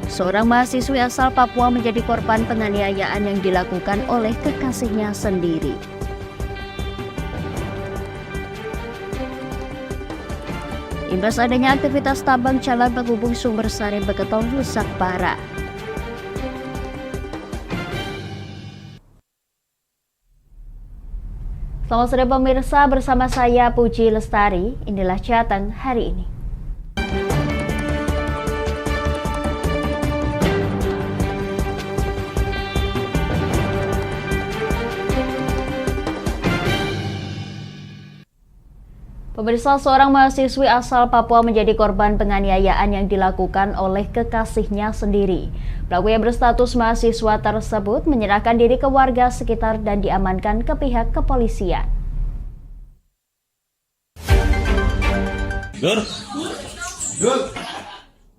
Seorang mahasiswi asal Papua menjadi korban penganiayaan yang dilakukan oleh kekasihnya sendiri. Imbas adanya aktivitas tambang, jalan penghubung Sumbersari Beketol rusak parah. Selamat sore pemirsa, bersama saya Puji Lestari. Inilah Jateng hari ini. Pemirsa, seorang mahasiswi asal Papua menjadi korban penganiayaan yang dilakukan oleh kekasihnya sendiri. Pelaku yang berstatus mahasiswa tersebut menyerahkan diri ke warga sekitar dan diamankan ke pihak kepolisian.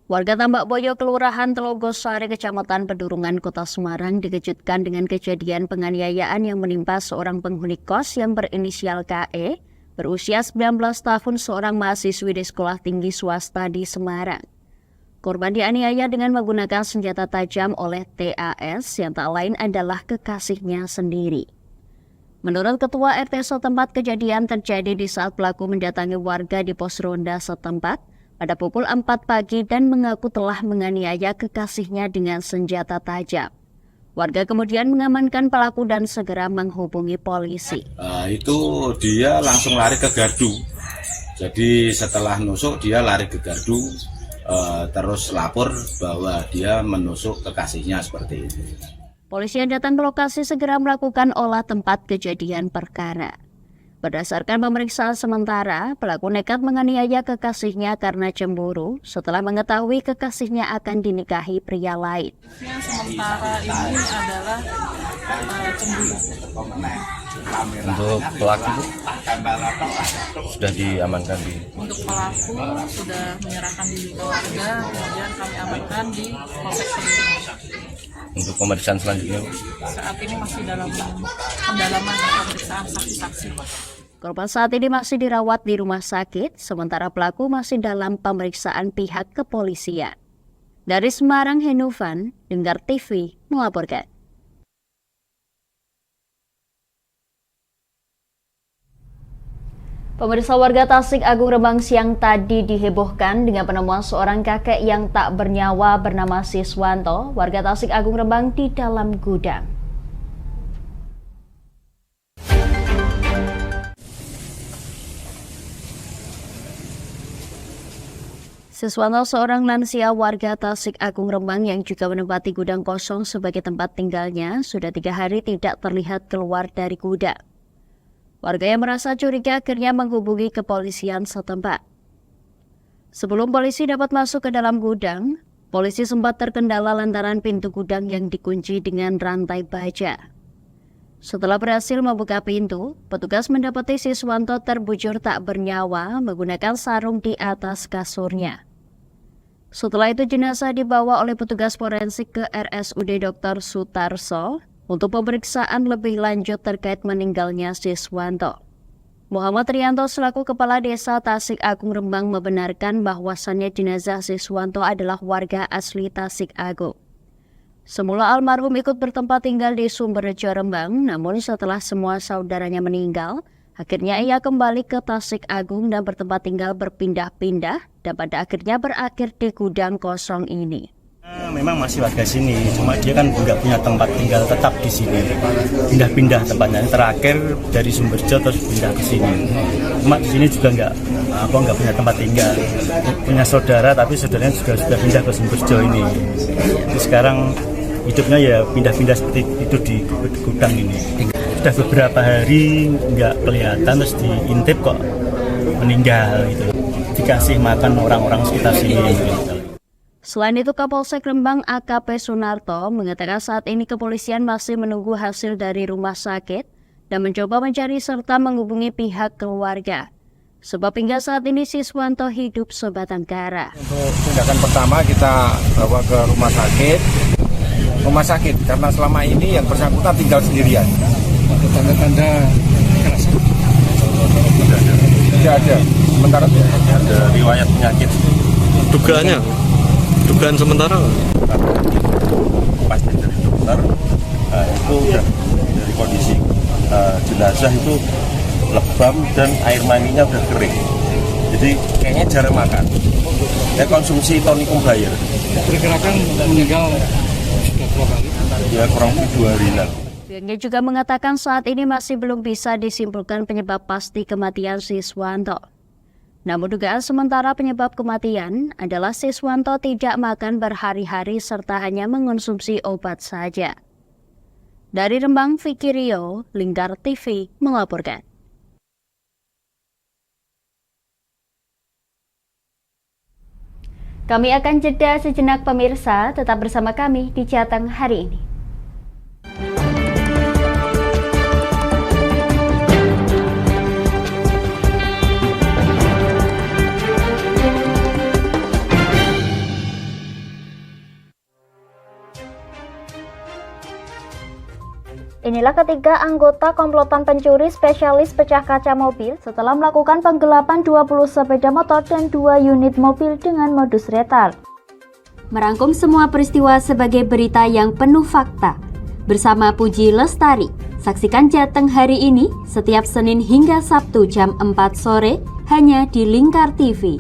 Warga Tambak Boyo, Kelurahan Telogosari, Kecamatan Pedurungan, Kota Semarang dikejutkan dengan kejadian penganiayaan yang menimpa seorang penghuni kos yang berinisial KE, berusia 19 tahun, seorang mahasiswi di sekolah tinggi swasta di Semarang. Korban dianiaya dengan menggunakan senjata tajam oleh TAS yang tak lain adalah kekasihnya sendiri. Menurut Ketua RT setempat, kejadian terjadi di saat pelaku mendatangi warga di pos ronda setempat pada pukul 4 pagi dan mengaku telah menganiaya kekasihnya dengan senjata tajam. Warga kemudian mengamankan pelaku dan segera menghubungi polisi. Itu dia langsung lari ke gardu. Jadi setelah nusuk dia lari ke gardu, terus lapor bahwa dia menusuk kekasihnya seperti itu. Polisi yang datang ke lokasi segera melakukan olah tempat kejadian perkara. Berdasarkan pemeriksaan sementara, pelaku nekat menganiaya kekasihnya karena cemburu setelah mengetahui kekasihnya akan dinikahi pria lain. Yang sementara ini adalah cemburu. Untuk pelaku sudah diamankan di. Untuk pelaku sudah menyerahkan diri ke warga, kemudian kami amankan di Polsek Pedurungan. Untuk pemeriksaan selanjutnya Saat ini masih dalam pendalaman dan pemeriksaan saksi-saksi. Korban saat ini masih dirawat di rumah sakit, sementara pelaku masih dalam pemeriksaan pihak kepolisian. Dari Semarang, Henovan, Dengar TV melaporkan. Pemirsa, warga Tasik Agung Rembang siang tadi dihebohkan dengan penemuan seorang kakek yang tak bernyawa bernama Siswanto, warga Tasik Agung Rembang, di dalam gudang. Siswanto, seorang lansia warga Tasik Agung Rembang yang juga menempati gudang kosong sebagai tempat tinggalnya, sudah 3 hari tidak terlihat keluar dari gudang. Warga yang merasa curiga akhirnya menghubungi kepolisian setempat. Sebelum polisi dapat masuk ke dalam gudang, polisi sempat terkendala lantaran pintu gudang yang dikunci dengan rantai baja. Setelah berhasil membuka pintu, petugas mendapati Siswanto terbujur tak bernyawa menggunakan sarung di atas kasurnya. Setelah itu jenazah dibawa oleh petugas forensik ke RSUD Dr. Sutarso untuk pemeriksaan lebih lanjut terkait meninggalnya Siswanto. Muhammad Rianto selaku Kepala Desa Tasik Agung Rembang membenarkan bahwasannya jenazah Siswanto adalah warga asli Tasik Agung. Semula almarhum ikut bertempat tinggal di Sumberjo Rembang, namun setelah semua saudaranya meninggal, akhirnya ia kembali ke Tasik Agung dan bertempat tinggal berpindah-pindah dan pada akhirnya berakhir di gudang kosong ini. Memang masih warga sini, cuma dia kan nggak punya tempat tinggal tetap di sini. Pindah-pindah tempatnya. Terakhir dari Sumberjo terus pindah ke sini. Cuma di sini juga nggak punya tempat tinggal. Punya saudara, tapi saudaranya juga sudah pindah ke Sumberjo ini. Jadi sekarang hidupnya ya pindah-pindah seperti itu di gudang ini. Sudah beberapa hari nggak kelihatan, terus diintip kok meninggal gitu. Dikasih makan orang-orang sekitar sini. Gitu. Selain itu, Kapolsek Rembang AKP Sunarto mengatakan saat ini kepolisian masih menunggu hasil dari rumah sakit dan mencoba mencari serta menghubungi pihak keluarga. Sebab hingga saat ini Siswanto hidup sebatang kara. Untuk tindakan pertama kita bawa ke rumah sakit karena selama ini yang bersangkutan tinggal sendirian. Tanda-tanda kekerasan tidak ada. Sementara ada riwayat penyakit. Dugaan sementara pasti dari dokter itu udah dari kondisi jenazah itu lebam dan air maninya udah kering, jadi kayaknya jarang makan. Ya konsumsi tonikum bayar. Perkirakan meninggal sudah berapa kali? Ya kurang lebih 2 hari lalu. Pihaknya juga mengatakan saat ini masih belum bisa disimpulkan penyebab pasti kematian Siswanto. Namun dugaan sementara penyebab kematian adalah Siswanto tidak makan berhari-hari serta hanya mengonsumsi obat saja. Dari Rembang, Vicky Rio, Lingkar TV melaporkan. Kami akan jeda sejenak pemirsa, tetap bersama kami di Jateng hari ini. Inilah ketiga anggota komplotan pencuri spesialis pecah kaca mobil setelah melakukan penggelapan 20 sepeda motor dan 2 unit mobil dengan modus retard. Merangkum semua peristiwa sebagai berita yang penuh fakta. Bersama Puji Lestari, saksikan Jateng hari ini setiap Senin hingga Sabtu jam 4 sore hanya di Lingkar TV.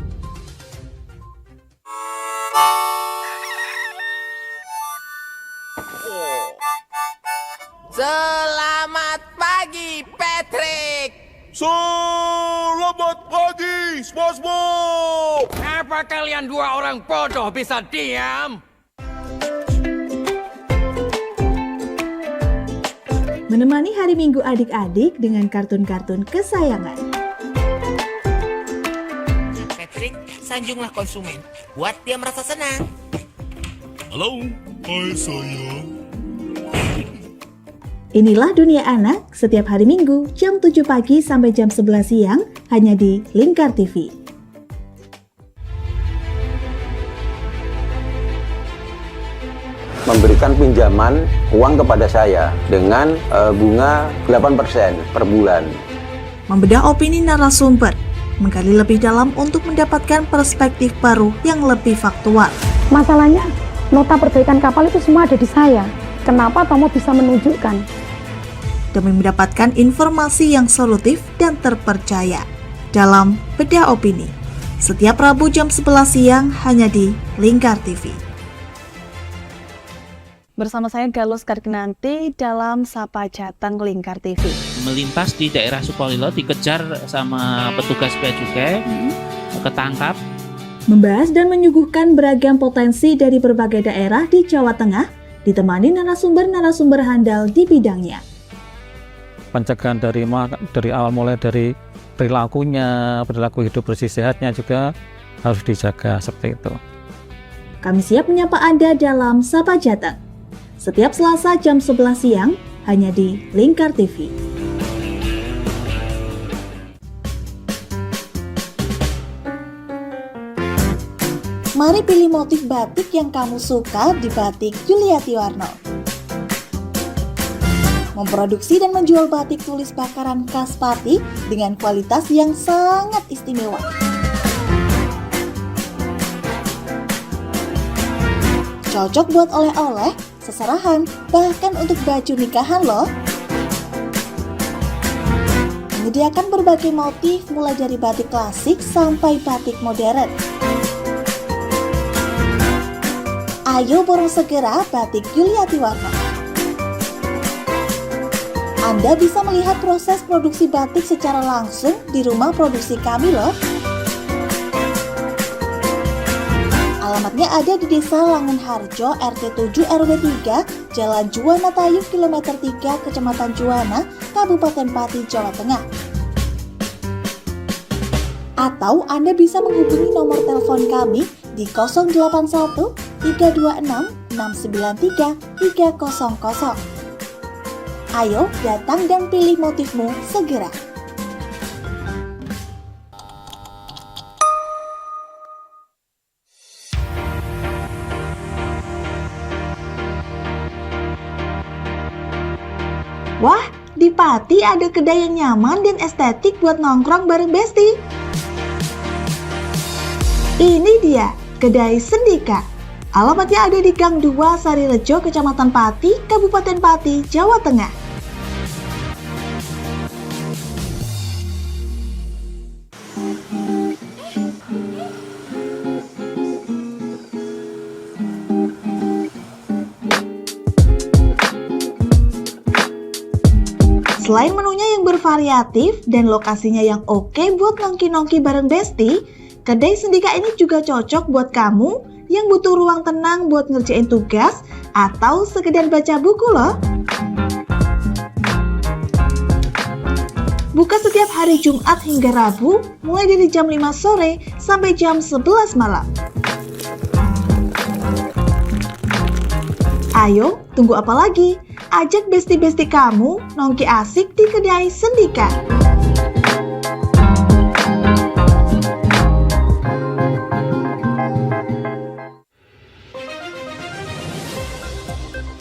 Selamat pagi, Patrick. Selamat pagi, SpongeBob. Apa kalian dua orang bodoh bisa diam? Menemani hari Minggu adik-adik dengan kartun-kartun kesayangan. Patrick, sanjunglah konsumen. Buat dia merasa senang. Halo, hai sayang. Inilah Dunia Anak setiap hari Minggu jam 7 pagi sampai jam 11 siang hanya di Lingkar TV. Memberikan pinjaman uang kepada saya dengan bunga 8% per bulan. Membedah opini narasumber, menggali lebih dalam untuk mendapatkan perspektif baru yang lebih faktual. Masalahnya, nota perbaikan kapal itu semua ada di saya. Kenapa Tomo bisa menunjukkan? Demi mendapatkan informasi yang solutif dan terpercaya dalam Bedah Opini. Setiap Rabu jam 11 siang hanya di Lingkar TV. Bersama saya Galus Karkinanti dalam Sapa Jateng Lingkar TV. Melintas di daerah Sukolilo dikejar sama petugas bea cukai, ketangkap. Membahas dan menyuguhkan beragam potensi dari berbagai daerah di Jawa Tengah, ditemani narasumber-narasumber handal di bidangnya. Pencegahan dari awal mulai dari perilakunya, perilaku hidup bersih sehatnya juga harus dijaga seperti itu. Kami siap menyapa Anda dalam Sapa Jateng. Setiap Selasa jam 11 siang hanya di Lingkar TV. Mari pilih motif batik yang kamu suka di Batik Yuliati Warno. Memproduksi dan menjual batik tulis bakaran khas Pati dengan kualitas yang sangat istimewa. Cocok buat oleh-oleh, seserahan, bahkan untuk baju nikahan loh. Menyediakan berbagai motif mulai dari batik klasik sampai batik modern. Ayo borong segera Batik Yuliati Warno. Anda bisa melihat proses produksi batik secara langsung di rumah produksi kami loh. Alamatnya ada di Desa Langenharjo, RT 7 RW 3, Jalan Juwana Tayu, Kilometer 3, Kecamatan Juwana, Kabupaten Pati, Jawa Tengah. Atau Anda bisa menghubungi nomor telepon kami di 081 326 693 300. Ayo datang dan pilih motifmu segera. Wah, di Pati ada kedai yang nyaman dan estetik buat nongkrong bareng Besti. Ini dia, Kedai Sendika. Alamatnya ada di Gang 2 Sarirejo, Kecamatan Pati, Kabupaten Pati, Jawa Tengah. Selain menunya yang bervariatif dan lokasinya yang oke buat nongki-nongki bareng Besti, kedai Sendika ini juga cocok buat kamu yang butuh ruang tenang buat ngerjain tugas atau sekedar baca buku loh. Buka setiap hari Jumat hingga Rabu, mulai dari jam 5 sore sampai jam 11 malam. Ayo, tunggu apa lagi? Ajak besti-besti kamu nongki asik di kedai Sendika.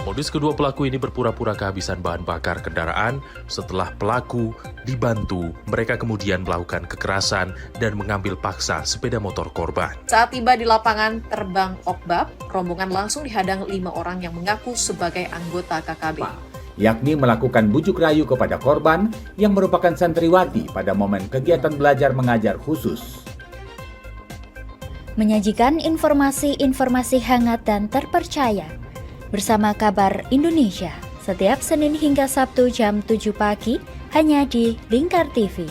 Modus kedua pelaku ini berpura-pura kehabisan bahan bakar kendaraan. Setelah pelaku dibantu, mereka kemudian melakukan kekerasan dan mengambil paksa sepeda motor korban. Saat tiba di lapangan terbang Okbab, rombongan langsung dihadang 5 orang yang mengaku sebagai anggota KKB. Yakni melakukan bujuk rayu kepada korban yang merupakan santriwati pada momen kegiatan belajar mengajar khusus. Menyajikan informasi-informasi hangat dan terpercaya bersama Kabar Indonesia setiap Senin hingga Sabtu jam 7 pagi hanya di Lingkar TV.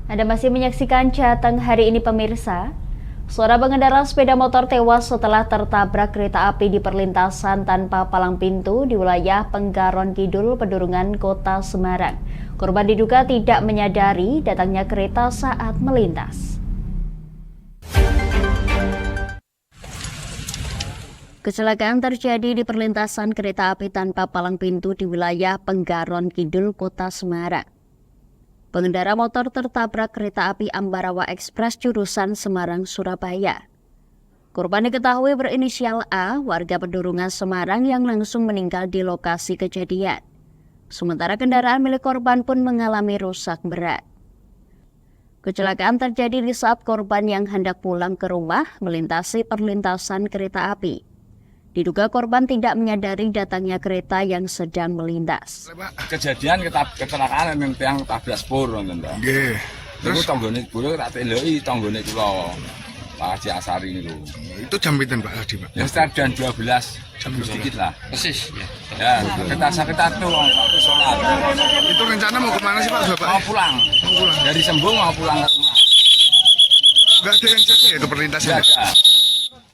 Anda masih menyaksikan Jateng hari ini pemirsa. Seorang pengendara sepeda motor tewas setelah tertabrak kereta api di perlintasan tanpa palang pintu di wilayah Penggaron Kidul, Pedurungan, Kota Semarang. Korban diduga tidak menyadari datangnya kereta saat melintas. Kecelakaan terjadi di perlintasan kereta api tanpa palang pintu di wilayah Penggaron Kidul, Kota Semarang. Pengendara motor tertabrak kereta api Ambarawa Express jurusan Semarang-Surabaya. Korban diketahui berinisial A, warga Pedurungan Semarang yang langsung meninggal di lokasi kejadian. Sementara kendaraan milik korban pun mengalami rusak berat. Kecelakaan terjadi di saat korban yang hendak pulang ke rumah melintasi perlintasan kereta api. Diduga korban tidak menyadari datangnya kereta yang sedang melintas. Kejadian kecelakaan yang tabrak spur, nggih. Terus tanggone sepur tak teloki tanggone kula. Pak Haji Asari niku. Itu jam pinten Pak Hadi, Pak? Ya sekitar jam 12 sedikit lah. Persis ya. Ya, kita tuh waktu sholat. Itu rencana mau kemana sih Pak Bapak? Mau pulang. Dari Sembung mau pulang ke rumah. Enggak ada yang jaga itu perlintasan.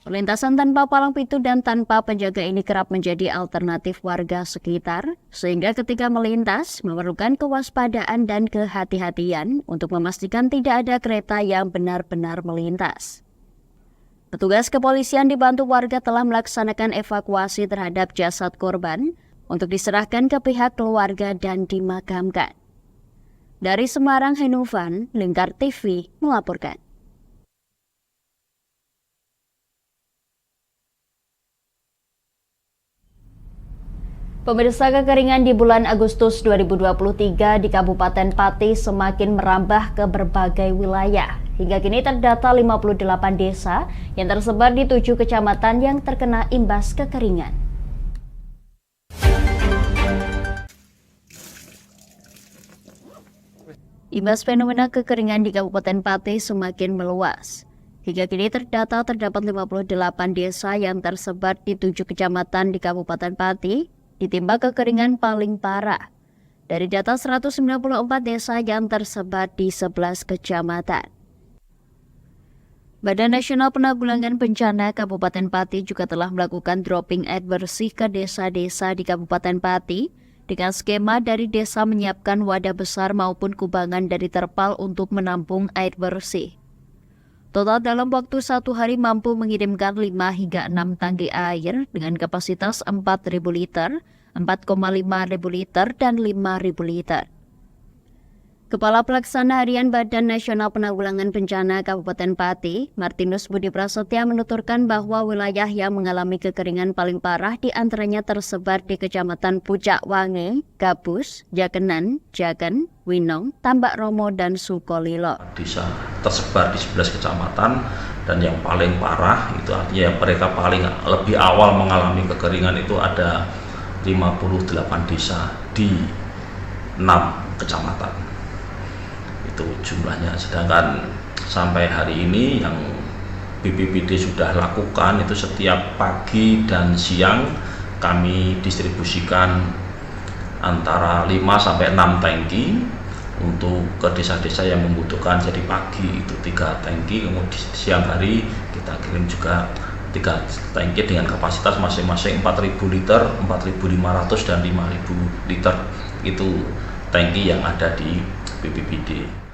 Perlintasan tanpa palang pintu dan tanpa penjaga ini kerap menjadi alternatif warga sekitar, sehingga ketika melintas memerlukan kewaspadaan dan kehati-hatian untuk memastikan tidak ada kereta yang benar-benar melintas. Petugas kepolisian dibantu warga telah melaksanakan evakuasi terhadap jasad korban untuk diserahkan ke pihak keluarga dan dimakamkan. Dari Semarang, Henufan, Lingkar TV melaporkan. Pemirsa, kekeringan di bulan Agustus 2023 di Kabupaten Pati semakin merambah ke berbagai wilayah. Hingga kini terdata 58 desa yang tersebar di 7 kecamatan yang terkena imbas kekeringan. Imbas fenomena kekeringan di Kabupaten Pati semakin meluas. Hingga kini terdapat 58 desa yang tersebar di 7 kecamatan di Kabupaten Pati ditimpa kekeringan paling parah. Dari data 194 desa yang tersebar di 11 kecamatan. Badan Nasional Penanggulangan Bencana Kabupaten Pati juga telah melakukan dropping air bersih ke desa-desa di Kabupaten Pati dengan skema dari desa menyiapkan wadah besar maupun kubangan dari terpal untuk menampung air bersih. Total dalam waktu 1 hari mampu mengirimkan 5 hingga 6 tangki air dengan kapasitas 4.000 liter, 4,5 ribu liter, dan 5.000 liter. Kepala Pelaksana Harian Badan Nasional Penanggulangan Bencana Kabupaten Pati, Martinus Budi Prasetya menuturkan bahwa wilayah yang mengalami kekeringan paling parah diantaranya tersebar di Kecamatan Pucak Wangi, Gabus, Jakenan, Jaken, Winong, Tambak Romo, dan Sukolilo. Desa tersebar di 11 kecamatan dan yang paling parah itu artinya yang mereka paling lebih awal mengalami kekeringan itu ada 58 desa di 6 kecamatan. Itu jumlahnya, sedangkan sampai hari ini yang BPBD sudah lakukan itu setiap pagi dan siang kami distribusikan antara 5 sampai 6 tangki untuk ke desa-desa yang membutuhkan. Jadi pagi itu 3 tangki, kemudian siang hari kita kirim juga 3 tangki dengan kapasitas masing-masing 4.000 liter, 4.500 dan 5.000 liter. Itu tangki yang ada di BPBD.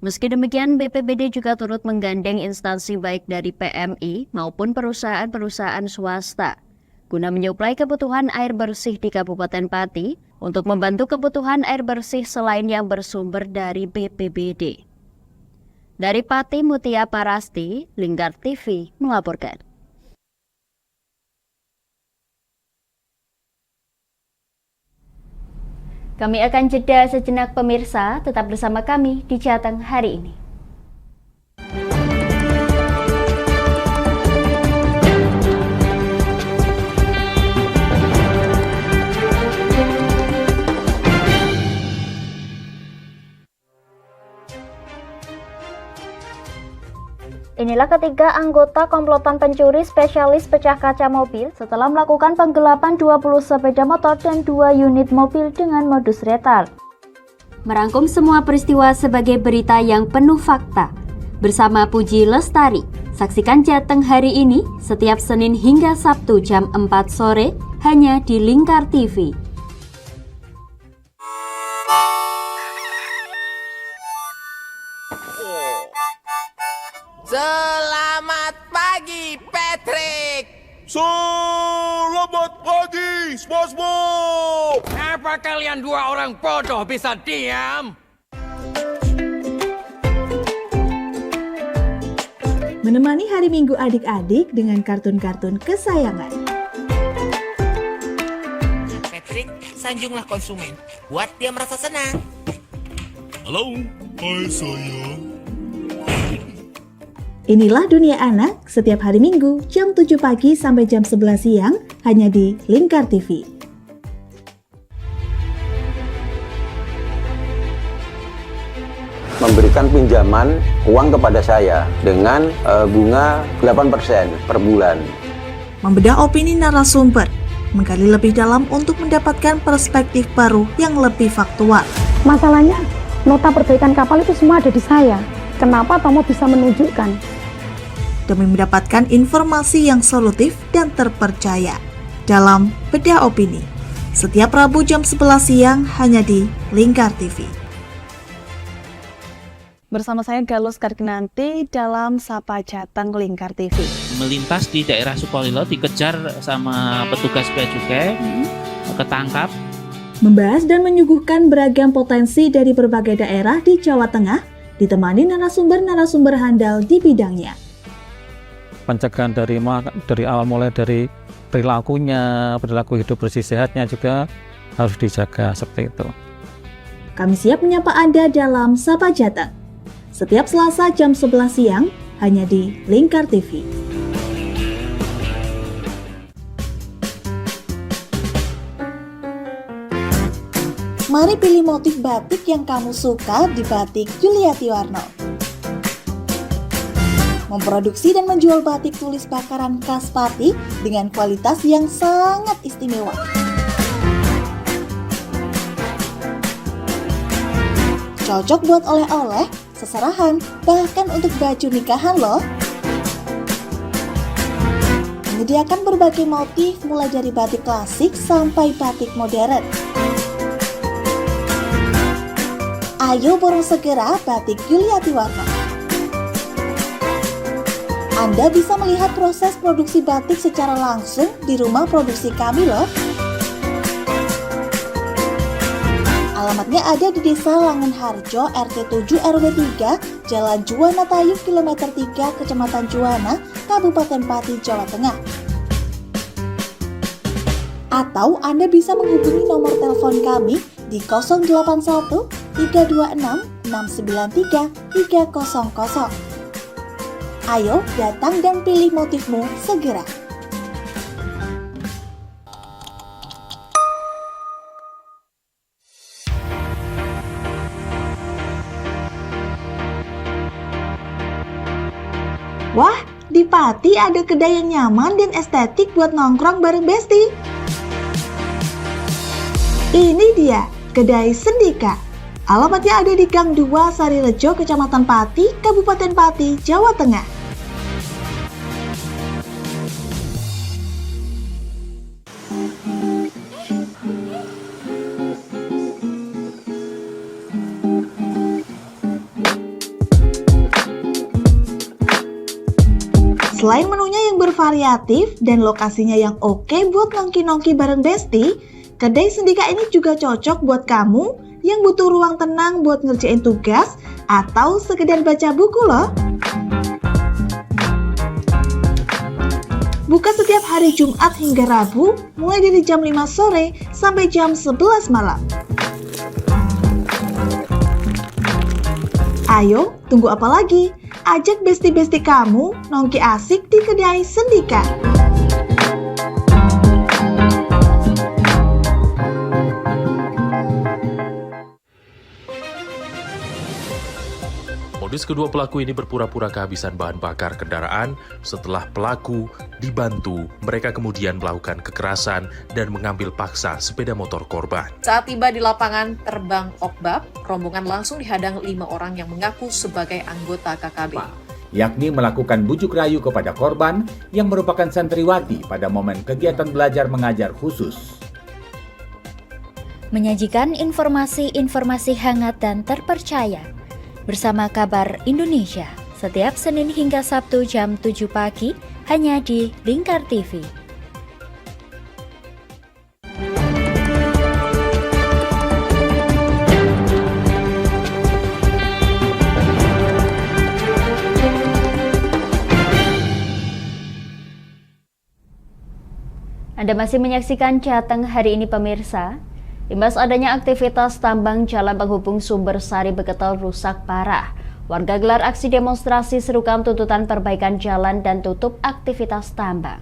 Meski demikian, BPBD juga turut menggandeng instansi baik dari PMI maupun perusahaan-perusahaan swasta guna menyuplai kebutuhan air bersih di Kabupaten Pati untuk membantu kebutuhan air bersih selain yang bersumber dari BPBD. Dari Pati, Mutia Parasti, Lingkar TV melaporkan. Kami akan jeda sejenak pemirsa, tetap bersama kami di Jateng hari ini. Inilah ketiga anggota komplotan pencuri spesialis pecah kaca mobil setelah melakukan penggelapan 20 sepeda motor dan 2 unit mobil dengan modus retal. Merangkum semua peristiwa sebagai berita yang penuh fakta. Bersama Puji Lestari, saksikan Jateng hari ini setiap Senin hingga Sabtu jam 4 sore hanya di Lingkar TV. Selamat pagi, Patrick. Selamat pagi, SpongeBob. Apa kalian 2 orang bodoh bisa diam? Menemani hari Minggu adik-adik dengan kartun-kartun kesayangan. Patrick, sanjunglah konsumen. Buat dia merasa senang. Halo, hai sayang. Inilah Dunia Anak setiap hari Minggu jam 7 pagi sampai jam 11 siang hanya di Lingkar TV. Memberikan pinjaman uang kepada saya dengan bunga 8% per bulan. Membedah opini narasumber, menggali lebih dalam untuk mendapatkan perspektif baru yang lebih faktual. Masalahnya, nota perbaikan kapal itu semua ada di saya. Kenapa Tomo bisa menunjukkan? Demi mendapatkan informasi yang solutif dan terpercaya dalam Bedah Opini. Setiap Rabu jam 11 siang hanya di Lingkar TV. Bersama saya Galus Karginanti dalam Sapa Jateng Lingkar TV. Melintas di daerah Sukolilo dikejar sama petugas bea cukai, ketangkap. Membahas dan menyuguhkan beragam potensi dari berbagai daerah di Jawa Tengah, ditemani narasumber-narasumber handal di bidangnya. Pencegahan dari awal mulai dari perilakunya, perilaku hidup bersih sehatnya juga harus dijaga seperti itu. Kami siap menyapa Anda dalam Sapa Jateng. Setiap Selasa jam 11 siang hanya di Lingkar TV. Mari pilih motif batik yang kamu suka di Batik Yuliati Warno. Memproduksi dan menjual batik tulis bakaran khas Pati dengan kualitas yang sangat istimewa. Cocok buat oleh-oleh, seserahan, bahkan untuk baju nikahan loh. Menyediakan berbagai motif mulai dari batik klasik sampai batik modern. Ayo borong segera Batik Yuliati Warno. Anda bisa melihat proses produksi batik secara langsung di rumah produksi kami loh. Alamatnya ada di Desa Langenharjo, RT 7 RW 3, Jalan Juwana Tayu, kilometer 3, Kecamatan Juwana, Kabupaten Pati, Jawa Tengah. Atau Anda bisa menghubungi nomor telepon kami di 081 326 693 300. Ayo datang dan pilih motifmu segera. Wah, di Pati ada kedai yang nyaman dan estetik buat nongkrong bareng Besti. Ini dia, Kedai Sendika. Alamatnya ada di Gang 2 Sarirejo, Kecamatan Pati, Kabupaten Pati, Jawa Tengah. Selain menunya yang bervariatif dan lokasinya yang oke buat nongki-nongki bareng Besti, Kedai Sendika ini juga cocok buat kamu yang butuh ruang tenang buat ngerjain tugas atau sekedar baca buku loh. Buka setiap hari Jumat hingga Rabu, mulai dari jam 5 sore sampai jam 11 malam. Ayo, tunggu apa lagi? Ajak besti-besti kamu nongki asik di Kedai Sendika. Modus kedua pelaku ini berpura-pura kehabisan bahan bakar kendaraan. Setelah pelaku dibantu, mereka kemudian melakukan kekerasan dan mengambil paksa sepeda motor korban. Saat tiba di lapangan terbang Okbab, rombongan langsung dihadang 5 orang yang mengaku sebagai anggota KKB. Yakni melakukan bujuk rayu kepada korban yang merupakan santriwati pada momen kegiatan belajar mengajar khusus. Menyajikan informasi-informasi hangat dan terpercaya bersama Kabar Indonesia setiap Senin hingga Sabtu jam 7 pagi hanya di Lingkar TV. Anda masih menyaksikan Jateng hari ini pemirsa. Imbas adanya aktivitas tambang jalan penghubung Sumbersari Beketel rusak parah. Warga gelar aksi demonstrasi serukan tuntutan perbaikan jalan dan tutup aktivitas tambang.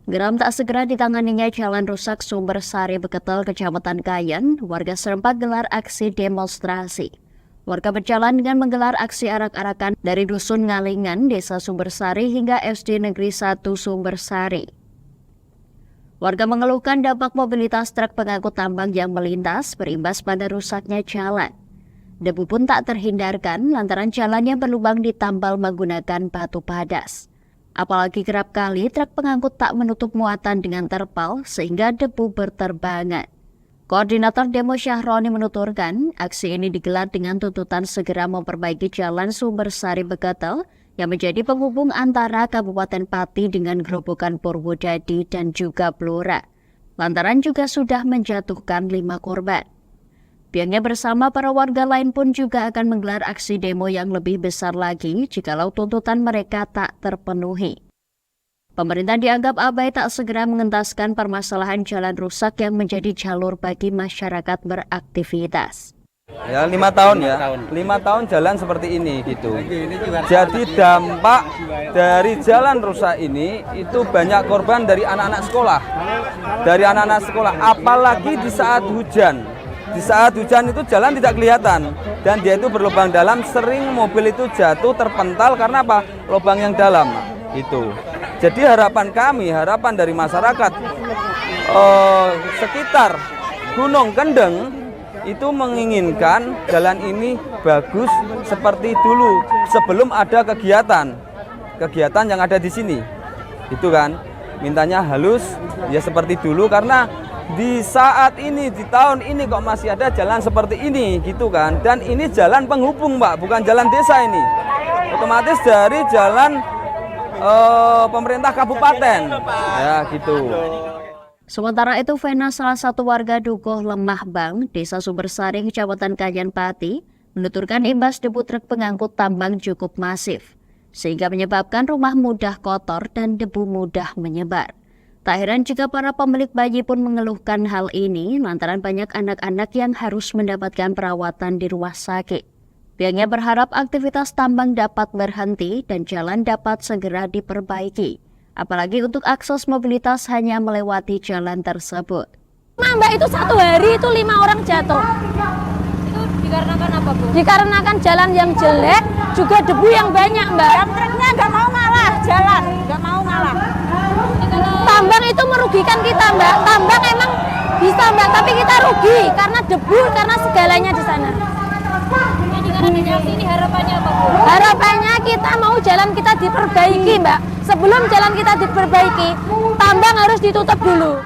Geram tak segera ditanganinya jalan rusak Sumbersari Beketel, Kecamatan Kayen, warga serempak gelar aksi demonstrasi. Warga berjalan dengan menggelar aksi arak-arakan dari Dusun Ngalingan, Desa Sumbersari hingga SD Negeri 1 Sumbersari. Warga mengeluhkan dampak mobilitas truk pengangkut tambang yang melintas berimbas pada rusaknya jalan. Debu pun tak terhindarkan lantaran jalan yang berlubang ditambal menggunakan batu padas. Apalagi kerap kali truk pengangkut tak menutup muatan dengan terpal sehingga debu berterbangan. Koordinator Demo Syahroni menuturkan, aksi ini digelar dengan tuntutan segera memperbaiki jalan Sumbersari Beketel yang menjadi penghubung antara Kabupaten Pati dengan Grobogan Purwodadi dan juga Blora. Lantaran juga sudah menjatuhkan 5 korban. Pihaknya bersama para warga lain pun juga akan menggelar aksi demo yang lebih besar lagi jikalau tuntutan mereka tak terpenuhi. Pemerintah dianggap abai tak segera mengentaskan permasalahan jalan rusak yang menjadi jalur bagi masyarakat beraktivitas. Ya 5 tahun ya, 5 tahun jalan seperti ini gitu. Jadi dampak dari jalan rusak ini itu banyak korban dari anak-anak sekolah. Dari anak-anak sekolah, apalagi di saat hujan. Di saat hujan itu jalan tidak kelihatan dan dia itu berlubang dalam, sering mobil itu jatuh terpental karena apa? Lubang yang dalam itu. Jadi harapan kami, harapan dari masyarakat sekitar Gunung Kendeng itu menginginkan jalan ini bagus seperti dulu sebelum ada kegiatan yang ada di sini. Itu kan, mintanya halus ya seperti dulu karena di saat ini, di tahun ini kok masih ada jalan seperti ini gitu kan. Dan ini jalan penghubung Pak, bukan jalan desa ini. Otomatis dari jalan pemerintah kabupaten. Ya gitu. Sementara itu, Vena, salah satu warga Dukuh Lemah Bang, Desa Sumbersari, Kecamatan Kanyan Pati, menuturkan imbas debu truk pengangkut tambang cukup masif, sehingga menyebabkan rumah mudah kotor dan debu mudah menyebar. Tak heran jika para pemilik bayi pun mengeluhkan hal ini lantaran banyak anak-anak yang harus mendapatkan perawatan di rumah sakit. Pihaknya berharap aktivitas tambang dapat berhenti dan jalan dapat segera diperbaiki. Apalagi untuk akses mobilitas hanya melewati jalan tersebut. Mbak, itu satu hari itu 5 orang jatuh. Itu dikarenakan apa, Bu? Dikarenakan jalan yang jelek, juga debu yang banyak, Mbak. Dan truknya nggak mau ngalah jalan, nggak mau ngalah. Tambang itu merugikan kita, Mbak. Tambang emang bisa, Mbak, tapi kita rugi karena debu, karena segalanya di sana. Ini harapannya apa, Bu? Harapannya kita mau jalan kita diperbaiki, Mbak. Sebelum jalan kita diperbaiki, tambang harus ditutup dulu.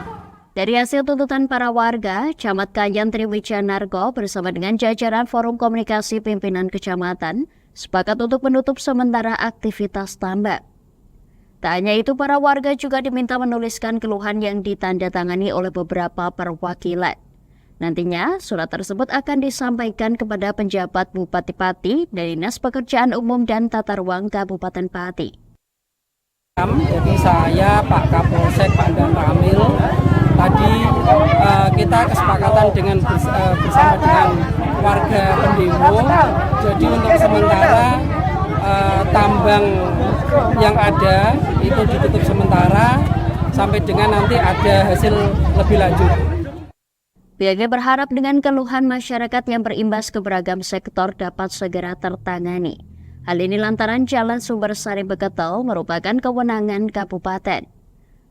Dari hasil tuntutan para warga, Camat Kanyan Triwijanarko bersama dengan jajaran Forum Komunikasi Pimpinan Kecamatan sepakat untuk menutup sementara aktivitas tambang. Tak hanya itu, para warga juga diminta menuliskan keluhan yang ditandatangani oleh beberapa perwakilan. Nantinya, surat tersebut akan disampaikan kepada penjabat Bupati Pati dari Dinas Pekerjaan Umum dan Tata Ruang Kabupaten Pati. Jadi saya, Pak Kapolsek, Pak Dan Ramil, tadi kita kesepakatan dengan bersama dengan warga pendemo. Jadi untuk sementara tambang yang ada itu ditutup sementara sampai dengan nanti ada hasil lebih lanjut. Pihaknya berharap dengan keluhan masyarakat yang berimbas ke beragam sektor dapat segera tertangani. Hal ini lantaran Jalan Sumbersari Beketel merupakan kewenangan kabupaten.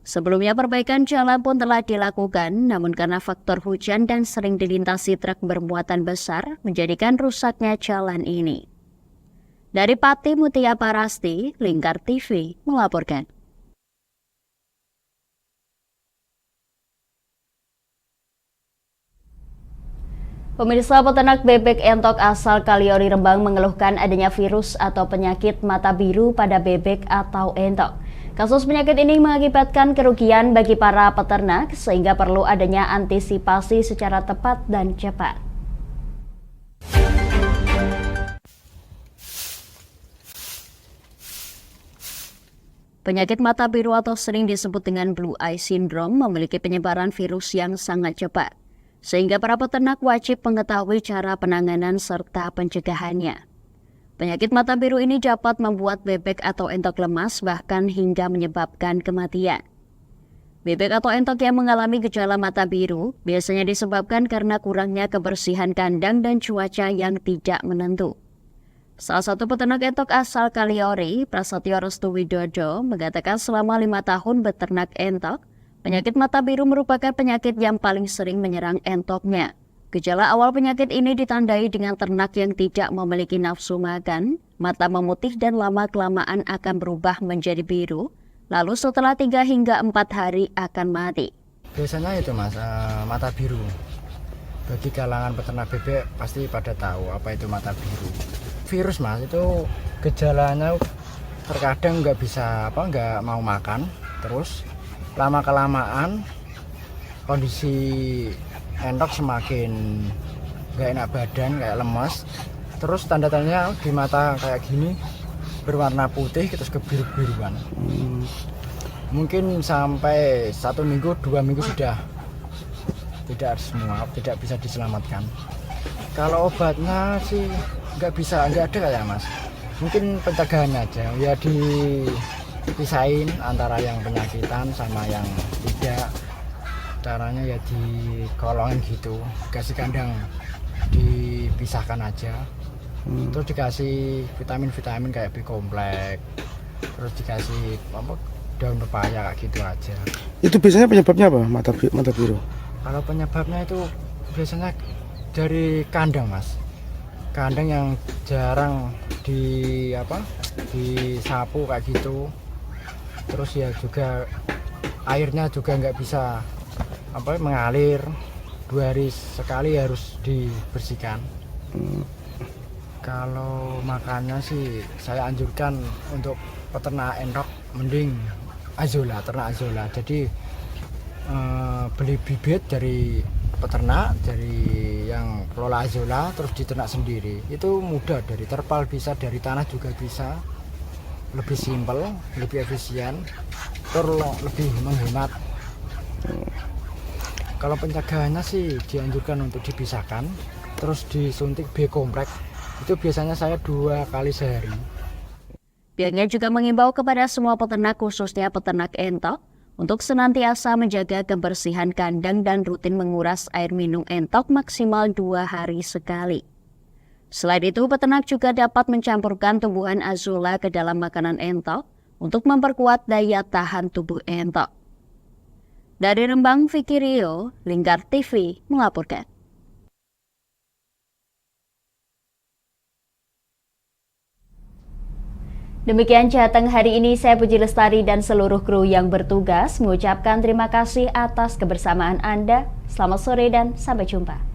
Sebelumnya perbaikan jalan pun telah dilakukan, namun karena faktor hujan dan sering dilintasi truk bermuatan besar menjadikan rusaknya jalan ini. Dari Pati, Mutia Parasti, Lingkar TV melaporkan. Pemirsa, peternak bebek entok asal Kaliori Rembang mengeluhkan adanya virus atau penyakit mata biru pada bebek atau entok. Kasus penyakit ini mengakibatkan kerugian bagi para peternak sehingga perlu adanya antisipasi secara tepat dan cepat. Penyakit mata biru atau sering disebut dengan blue eye syndrome memiliki penyebaran virus yang sangat cepat, sehingga para peternak wajib mengetahui cara penanganan serta pencegahannya. Penyakit mata biru ini dapat membuat bebek atau entok lemas bahkan hingga menyebabkan kematian. Bebek atau entok yang mengalami gejala mata biru biasanya disebabkan karena kurangnya kebersihan kandang dan cuaca yang tidak menentu. Salah satu peternak entok asal Kaliori, Prasetyo Restu Widodo, mengatakan selama 5 tahun beternak entok, penyakit mata biru merupakan penyakit yang paling sering menyerang entoknya. Gejala awal penyakit ini ditandai dengan ternak yang tidak memiliki nafsu makan, mata memutih dan lama-kelamaan akan berubah menjadi biru, lalu setelah 3 hingga 4 hari akan mati. Biasanya itu Mas, mata biru. Bagi kalangan peternak bebek pasti pada tahu apa itu mata biru. Virus Mas, itu gejalanya terkadang nggak mau makan, terus lama-kelamaan kondisi entok semakin nggak enak badan, kayak lemas. Terus tanda-tandanya di mata kayak gini berwarna putih terus kebiru-biruan. Mungkin sampai 1 minggu, 2 minggu sudah tidak bisa diselamatkan. Kalau obatnya sih nggak ada kayak Mas. Mungkin pencegahan aja, ya dipisahin antara yang penyakitan sama yang tidak. Caranya ya dikolongin gitu, kasih kandang dipisahkan aja. Terus dikasih vitamin-vitamin kayak B-kompleks, terus dikasih daun pepaya kayak gitu aja. Itu biasanya penyebabnya apa mata biru? Kalau penyebabnya itu biasanya dari kandang Mas. Kandang yang jarang disapu kayak gitu. Terus ya juga airnya juga nggak bisa mengalir, 2 hari sekali harus dibersihkan. Kalau makannya sih saya anjurkan untuk peternak entok mending azolla, ternak azolla. Jadi beli bibit dari peternak, dari yang kelola azolla, terus diternak sendiri. Itu mudah, dari terpal bisa, dari tanah juga bisa. Lebih simpel, lebih efisien, terus lebih menghemat. Kalau pencegahannya sih dianjurkan untuk dipisahkan, terus disuntik B kompleks. Itu biasanya saya 2 kali sehari. Pihaknya juga mengimbau kepada semua peternak, khususnya peternak entok, untuk senantiasa menjaga kebersihan kandang dan rutin menguras air minum entok maksimal 2 hari sekali. Selain itu, peternak juga dapat mencampurkan tumbuhan azolla ke dalam makanan entok untuk memperkuat daya tahan tubuh entok. Dari Rembang, Vicky Rio, Lingkar TV melaporkan. Demikian Jateng hari ini, saya Puji Lestari dan seluruh kru yang bertugas mengucapkan terima kasih atas kebersamaan Anda. Selamat sore dan sampai jumpa.